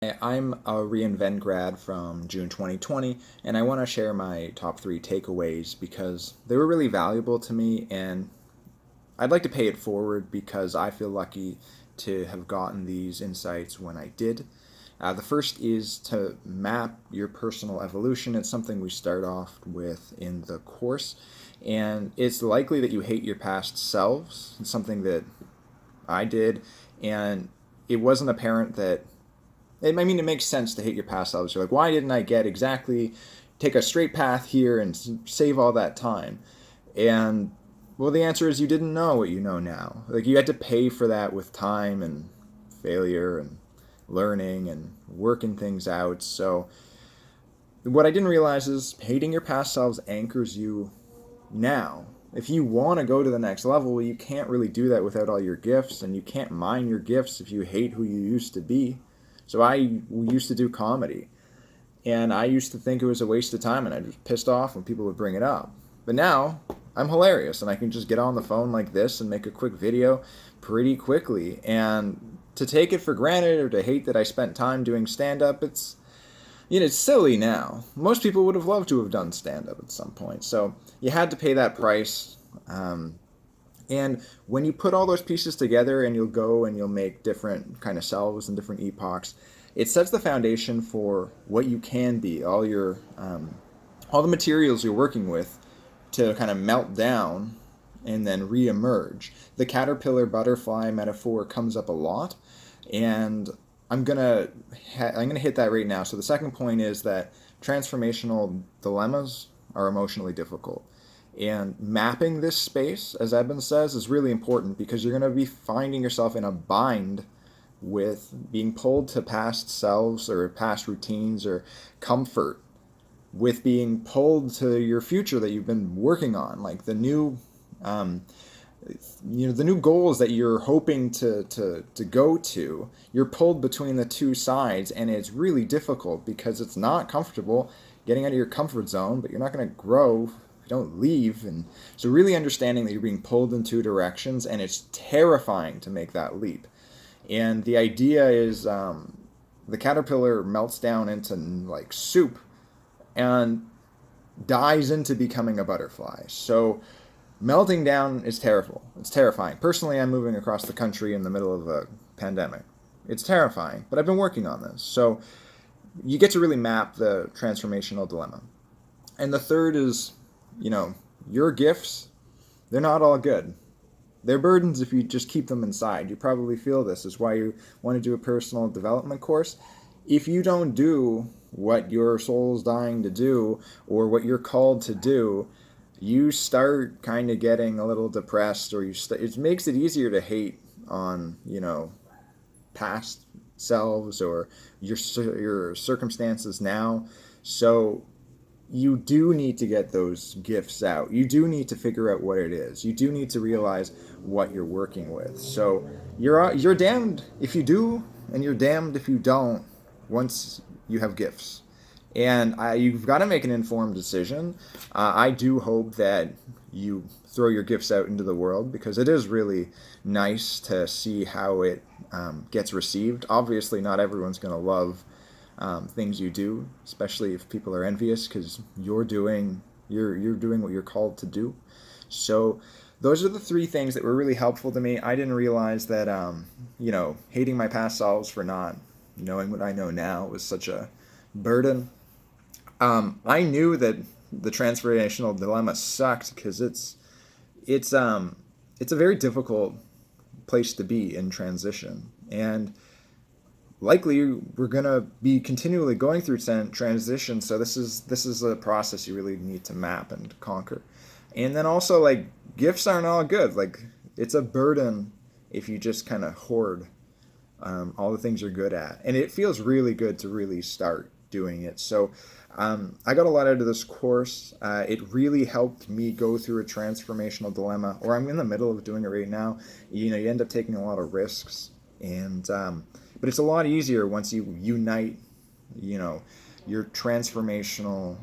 I'm a Reinvent grad from June 2020, and I want to share my top three takeaways because they were really valuable to me, and I'd like to pay it forward because I feel lucky to have gotten these insights when I did. The first is to map your personal evolution. It's something we start off with in the course, and it's likely that you hate your past selves. It's something that I did, and it wasn't apparent that it makes sense to hate your past selves. You're like, why didn't I get exactly take a straight path here and save all that time? And well, the answer is you didn't know what you know now. Like you had to pay for that with time and failure and learning and working things out. So what I didn't realize is hating your past selves anchors you now. If you want to go to the next level, you can't really do that without all your gifts, and you can't mine your gifts if you hate who you used to be. So I used to do comedy, and I used to think it was a waste of time, and I was pissed off when people would bring it up. But now I'm hilarious, and I can just get on the phone like this and make a quick video pretty quickly. And to take it for granted or to hate that I spent time doing stand-up, it's silly now. Most people would have loved to have done stand-up at some point. So you had to pay that price. And when you put all those pieces together and you'll go and you'll make different kind of selves and different epochs, it sets the foundation for what you can be, all the materials you're working with to kind of melt down and then re-emerge. The caterpillar butterfly metaphor comes up a lot, and I'm gonna hit that right now. So the second point is that transformational dilemmas are emotionally difficult. And mapping this space, as Eben says, is really important because you're going to be finding yourself in a bind with being pulled to past selves or past routines or comfort, with being pulled to your future that you've been working on, like um, the new goals that you're hoping to go to. You're pulled between the two sides, and it's really difficult because it's not comfortable getting out of your comfort zone, but you're not going to grow if you don't leave. And so really understanding that you're being pulled in two directions, and it's terrifying to make that leap. And the idea is the caterpillar melts down into like soup and dies into becoming a butterfly. So melting down is terrible. It's terrifying. Personally, I'm moving across the country in the middle of a pandemic. It's terrifying, but I've been working on this. So you get to really map the transformational dilemma. And the third is, your gifts, they're not all good. They're burdens if you just keep them inside. You probably feel this is why you want to do a personal development course. If you don't do what your soul's dying to do or what you're called to do, you start kind of getting a little depressed, or it makes it easier to hate on, past selves or your circumstances now. So you do need to get those gifts out. You do need to figure out what it is. You do need to realize what you're working with. So you're damned if you do, and you're damned if you don't. Once you have gifts, and you've got to make an informed decision. I do hope that you throw your gifts out into the world because it is really nice to see how it gets received. Obviously, not everyone's going to love things you do, especially if people are envious because you're doing what you're called to do. So those are the three things that were really helpful to me. I didn't realize that hating my past selves for not knowing what I know now was such a burden. I knew that the transformational dilemma sucked because it's a very difficult place to be in transition, and likely we're gonna be continually going through transition. So this is a process you really need to map and conquer. And then also, like, gifts aren't all good. Like, it's a burden if you just kind of hoard all the things you're good at, and it feels really good to really start doing it. So I got a lot out of this course. It really helped me go through a transformational dilemma, or I'm in the middle of doing it right now. You end up taking a lot of risks, and but it's a lot easier once you unite, your transformational.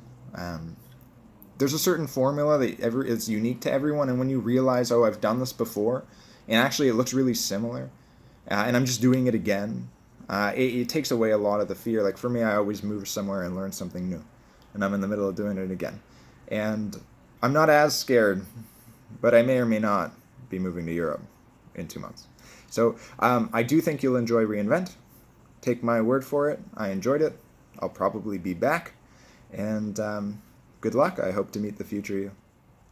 There's a certain formula that is unique to everyone, and when you realize, oh, I've done this before, and actually it looks really similar, and I'm just doing it again. it takes away a lot of the fear. Like for me, I always move somewhere and learn something new, and I'm in the middle of doing it again. And I'm not as scared, but I may or may not be moving to Europe in 2 months. So I do think you'll enjoy Reinvent. Take my word for it. I enjoyed it. I'll probably be back. And good luck. I hope to meet the future you.